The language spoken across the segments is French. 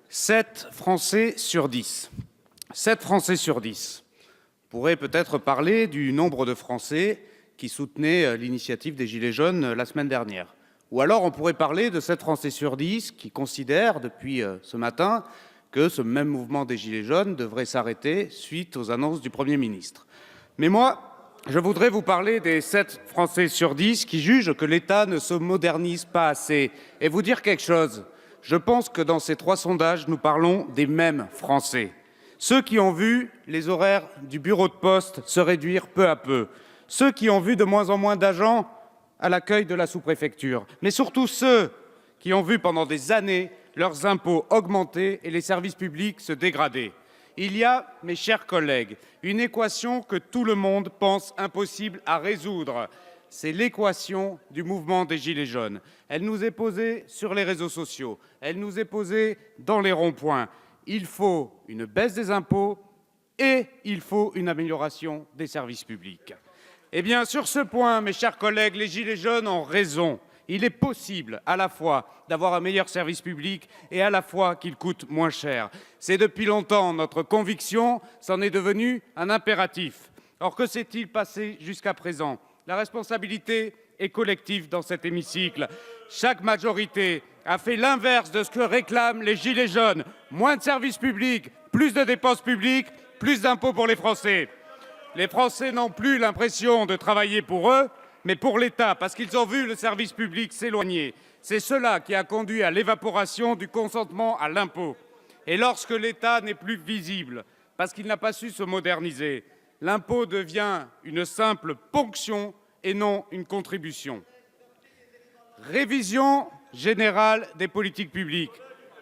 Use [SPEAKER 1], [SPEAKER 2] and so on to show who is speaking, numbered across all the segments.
[SPEAKER 1] 7 Français sur 10. 7 Français sur 10. On pourrait peut-être parler du nombre de Français qui soutenaient l'initiative des Gilets jaunes la semaine dernière. Ou alors on pourrait parler de 7 Français sur 10 qui considèrent depuis ce matin que ce même mouvement des Gilets jaunes devrait s'arrêter suite aux annonces du Premier ministre. Mais moi, je voudrais vous parler des 7 Français sur 10 qui jugent que l'État ne se modernise pas assez. Et vous dire quelque chose, je pense que dans ces 3 sondages, nous parlons des mêmes Français. Ceux qui ont vu les horaires du bureau de poste se réduire peu à peu, ceux qui ont vu de moins en moins d'agents à l'accueil de la sous-préfecture, mais surtout ceux qui ont vu pendant des années leurs impôts augmenter et les services publics se dégrader. Il y a, mes chers collègues, une équation que tout le monde pense impossible à résoudre. C'est l'équation du mouvement des Gilets jaunes. Elle nous est posée sur les réseaux sociaux, elle nous est posée dans les ronds-points. Il faut une baisse des impôts et il faut une amélioration des services publics. Eh bien, sur ce point, mes chers collègues, les Gilets jaunes ont raison. Il est possible à la fois d'avoir un meilleur service public et à la fois qu'il coûte moins cher. C'est depuis longtemps notre conviction, c'en est devenu un impératif. Or, que s'est-il passé jusqu'à présent? La responsabilité est collective dans cet hémicycle. Chaque majorité a fait l'inverse de ce que réclament les Gilets jaunes. Moins de services publics, plus de dépenses publiques, plus d'impôts pour les Français. Les Français n'ont plus l'impression de travailler pour eux, mais pour l'État, parce qu'ils ont vu le service public s'éloigner. C'est cela qui a conduit à l'évaporation du consentement à l'impôt. Et lorsque l'État n'est plus visible, parce qu'il n'a pas su se moderniser, l'impôt devient une simple ponction et non une contribution. Révision générale des politiques publiques,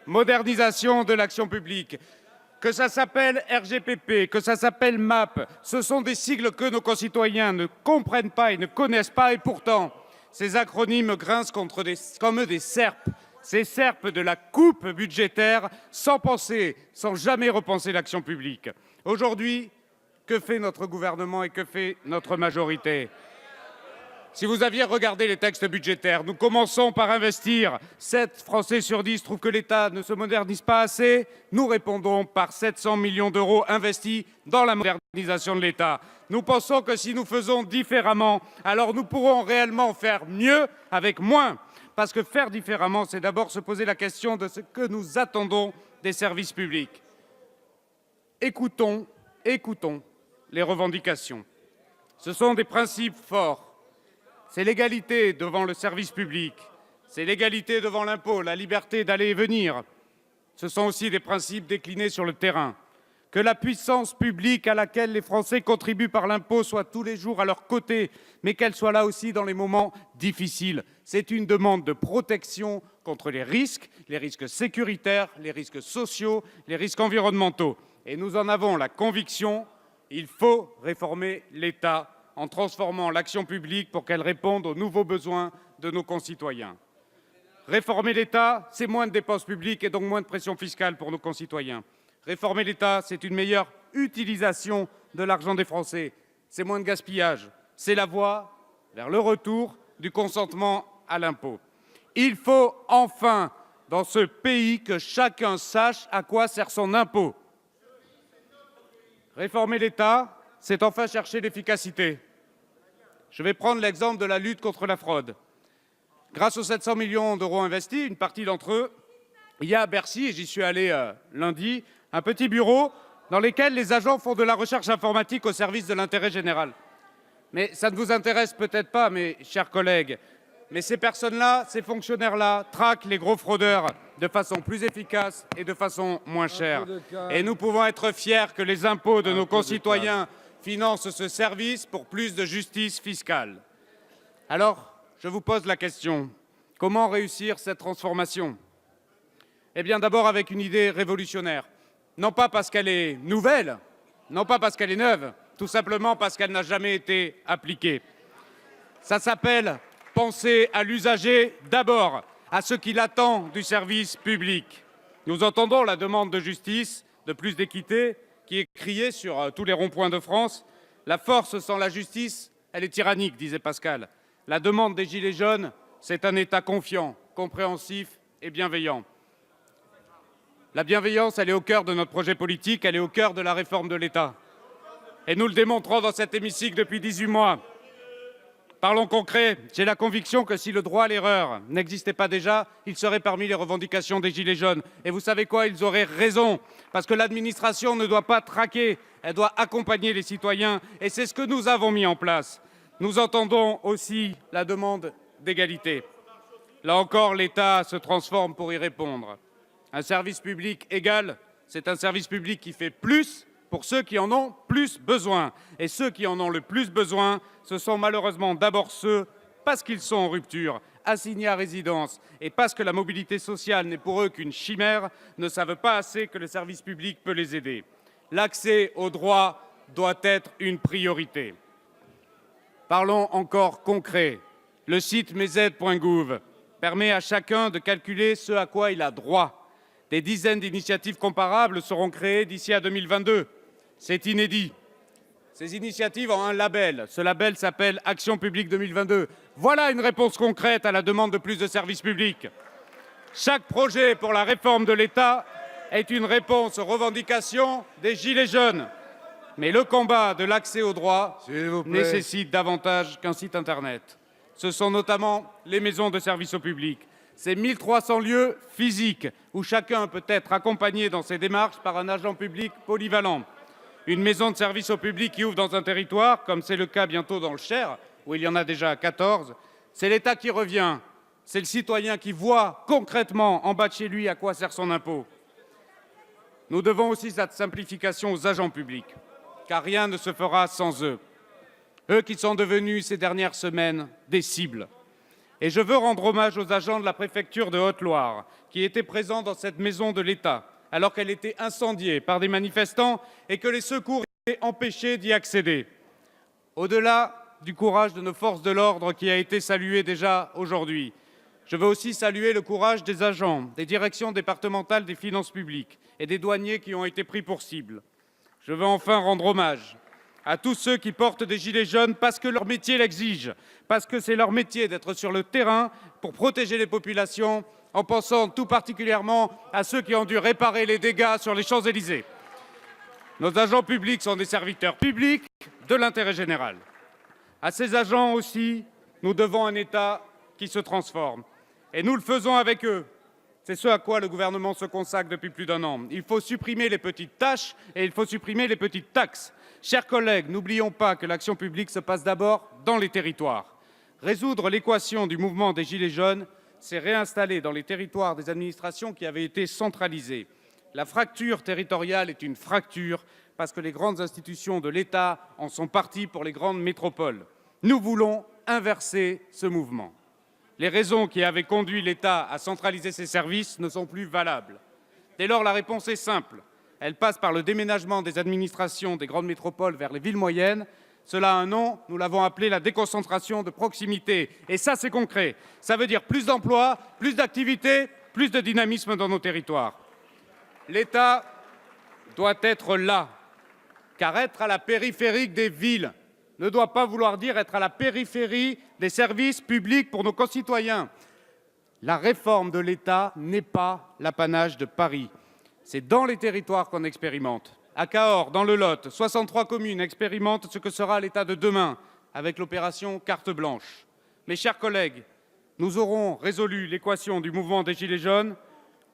[SPEAKER 1] modernisation de l'action publique, que ça s'appelle RGPP, que ça s'appelle MAP, ce sont des sigles que nos concitoyens ne comprennent pas et ne connaissent pas. Et pourtant, ces acronymes grincent comme des serpes. Ces serpes de la coupe budgétaire sans penser, sans jamais repenser l'action publique. Aujourd'hui, que fait notre gouvernement et que fait notre majorité ? Si vous aviez regardé les textes budgétaires, nous commençons par investir. 7 Français sur 10 trouvent que l'État ne se modernise pas assez. Nous répondons par 700 millions d'euros investis dans la modernisation de l'État. Nous pensons que si nous faisons différemment, alors nous pourrons réellement faire mieux avec moins. Parce que faire différemment, c'est d'abord se poser la question de ce que nous attendons des services publics. Écoutons les revendications. Ce sont des principes forts. C'est l'égalité devant le service public, c'est l'égalité devant l'impôt, la liberté d'aller et venir. Ce sont aussi des principes déclinés sur le terrain. Que la puissance publique à laquelle les Français contribuent par l'impôt soit tous les jours à leur côté, mais qu'elle soit là aussi dans les moments difficiles. C'est une demande de protection contre les risques sécuritaires, les risques sociaux, les risques environnementaux. Et nous en avons la conviction, il faut réformer l'État en transformant l'action publique pour qu'elle réponde aux nouveaux besoins de nos concitoyens. Réformer l'État, c'est moins de dépenses publiques et donc moins de pression fiscale pour nos concitoyens. Réformer l'État, c'est une meilleure utilisation de l'argent des Français, c'est moins de gaspillage, c'est la voie vers le retour du consentement à l'impôt. Il faut enfin, dans ce pays, que chacun sache à quoi sert son impôt. Réformer l'État, c'est enfin chercher l'efficacité. Je vais prendre l'exemple de la lutte contre la fraude. Grâce aux 700 millions d'euros investis, une partie d'entre eux, il y a à Bercy, et j'y suis allé lundi, un petit bureau dans lequel les agents font de la recherche informatique au service de l'intérêt général. Mais ça ne vous intéresse peut-être pas, mes chers collègues, mais ces personnes-là, ces fonctionnaires-là, traquent les gros fraudeurs de façon plus efficace et de façon moins chère. Et nous pouvons être fiers que les impôts de nos concitoyens financent ce service pour plus de justice fiscale. Alors, je vous pose la question, comment réussir cette transformation? Eh bien, d'abord avec une idée révolutionnaire. Non pas parce qu'elle est nouvelle, non pas parce qu'elle est neuve, tout simplement parce qu'elle n'a jamais été appliquée. Ça s'appelle penser à l'usager d'abord, à ce qu'il attend du service public. Nous entendons la demande de justice, de plus d'équité, qui est criée sur tous les ronds-points de France. La force sans la justice, elle est tyrannique, disait Pascal. La demande des Gilets jaunes, c'est un État confiant, compréhensif et bienveillant. La bienveillance, elle est au cœur de notre projet politique, elle est au cœur de la réforme de l'État. Et nous le démontrons dans cet hémicycle depuis 18 mois. Parlons concret. J'ai la conviction que si le droit à l'erreur n'existait pas déjà, il serait parmi les revendications des Gilets jaunes. Et vous savez quoi? Ils auraient raison, parce que l'administration ne doit pas traquer, elle doit accompagner les citoyens. Et c'est ce que nous avons mis en place. Nous entendons aussi la demande d'égalité. Là encore, l'État se transforme pour y répondre. Un service public égal, c'est un service public qui fait plus pour ceux qui en ont plus besoin. Et ceux qui en ont le plus besoin, ce sont malheureusement d'abord ceux, parce qu'ils sont en rupture, assignés à résidence, et parce que la mobilité sociale n'est pour eux qu'une chimère, ne savent pas assez que le service public peut les aider. L'accès aux droits doit être une priorité. Parlons encore concret. Le site mesaides.gouv permet à chacun de calculer ce à quoi il a droit. Des dizaines d'initiatives comparables seront créées d'ici à 2022. C'est inédit. Ces initiatives ont un label. Ce label s'appelle Action publique 2022. Voilà une réponse concrète à la demande de plus de services publics. Chaque projet pour la réforme de l'État est une réponse aux revendications des Gilets jaunes. Mais le combat de l'accès aux droits nécessite davantage qu'un site Internet. Ce sont notamment les maisons de services au public. Ces 1300 lieux physiques où chacun peut être accompagné dans ses démarches par un agent public polyvalent. Une maison de service au public qui ouvre dans un territoire, comme c'est le cas bientôt dans le Cher, où il y en a déjà 14, c'est l'État qui revient, c'est le citoyen qui voit concrètement en bas de chez lui à quoi sert son impôt. Nous devons aussi cette simplification aux agents publics, car rien ne se fera sans eux. Eux qui sont devenus ces dernières semaines des cibles. Et je veux rendre hommage aux agents de la préfecture de Haute-Loire qui étaient présents dans cette maison de l'État alors qu'elle était incendiée par des manifestants et que les secours étaient empêchés d'y accéder. Au-delà du courage de nos forces de l'ordre qui a été salué déjà aujourd'hui, je veux aussi saluer le courage des agents des directions départementales des finances publiques et des douaniers qui ont été pris pour cible. Je veux enfin rendre hommage à tous ceux qui portent des gilets jaunes parce que leur métier l'exige, parce que c'est leur métier d'être sur le terrain pour protéger les populations, en pensant tout particulièrement à ceux qui ont dû réparer les dégâts sur les Champs-Élysées. Nos agents publics sont des serviteurs publics de l'intérêt général. À ces agents aussi, nous devons un État qui se transforme. Et nous le faisons avec eux. C'est ce à quoi le gouvernement se consacre depuis plus d'un an. Il faut supprimer les petites tâches et il faut supprimer les petites taxes. Chers collègues, n'oublions pas que l'action publique se passe d'abord dans les territoires. Résoudre l'équation du mouvement des Gilets jaunes, c'est réinstaller dans les territoires des administrations qui avaient été centralisées. La fracture territoriale est une fracture parce que les grandes institutions de l'État en sont parties pour les grandes métropoles. Nous voulons inverser ce mouvement. Les raisons qui avaient conduit l'État à centraliser ses services ne sont plus valables. Dès lors, la réponse est simple. Elle passe par le déménagement des administrations des grandes métropoles vers les villes moyennes. Cela a un nom, nous l'avons appelé la déconcentration de proximité. Et ça, c'est concret. Ça veut dire plus d'emplois, plus d'activités, plus de dynamisme dans nos territoires. L'État doit être là, car être à la périphérique des villes ne doit pas vouloir dire être à la périphérie des services publics pour nos concitoyens. La réforme de l'État n'est pas l'apanage de Paris. C'est dans les territoires qu'on expérimente. À Cahors, dans le Lot, 63 communes expérimentent ce que sera l'État de demain avec l'opération Carte Blanche. Mes chers collègues, nous aurons résolu l'équation du mouvement des Gilets jaunes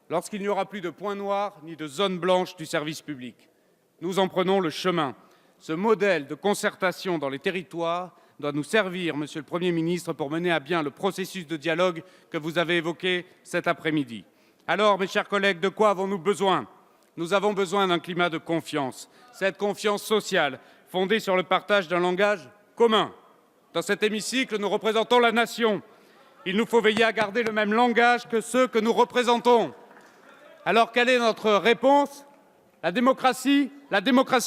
[SPEAKER 1] lorsqu'il n'y aura plus de points noirs ni de zones blanches du service public. Nous en prenons le chemin. Ce modèle de concertation dans les territoires doit nous servir, Monsieur le Premier ministre, pour mener à bien le processus de dialogue que vous avez évoqué cet après-midi. Alors, mes chers collègues, de quoi avons-nous besoin? Nous avons besoin d'un climat de confiance, cette confiance sociale fondée sur le partage d'un langage commun. Dans cet hémicycle, nous représentons la nation. Il nous faut veiller à garder le même langage que ceux que nous représentons. Alors, quelle est notre réponse? La démocratie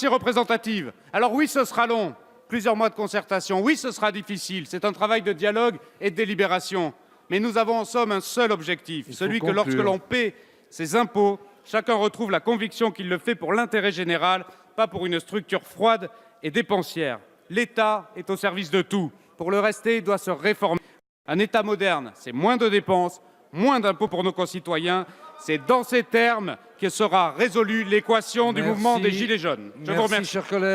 [SPEAKER 1] représentative. Alors oui, ce sera long, plusieurs mois de concertation. Oui, ce sera difficile. C'est un travail de dialogue et de délibération. Mais nous avons en somme un seul objectif, celui que lorsque l'on paie ses impôts, chacun retrouve la conviction qu'il le fait pour l'intérêt général, pas pour une structure froide et dépensière. L'État est au service de tout. Pour le rester, il doit se réformer. Un État moderne, c'est moins de dépenses, moins d'impôts pour nos concitoyens C'est dans ces termes que sera résolue l'équation du mouvement des
[SPEAKER 2] Merci.
[SPEAKER 1] Gilets jaunes. Je vous
[SPEAKER 2] Merci,
[SPEAKER 1] remercie.
[SPEAKER 2] chers collègues.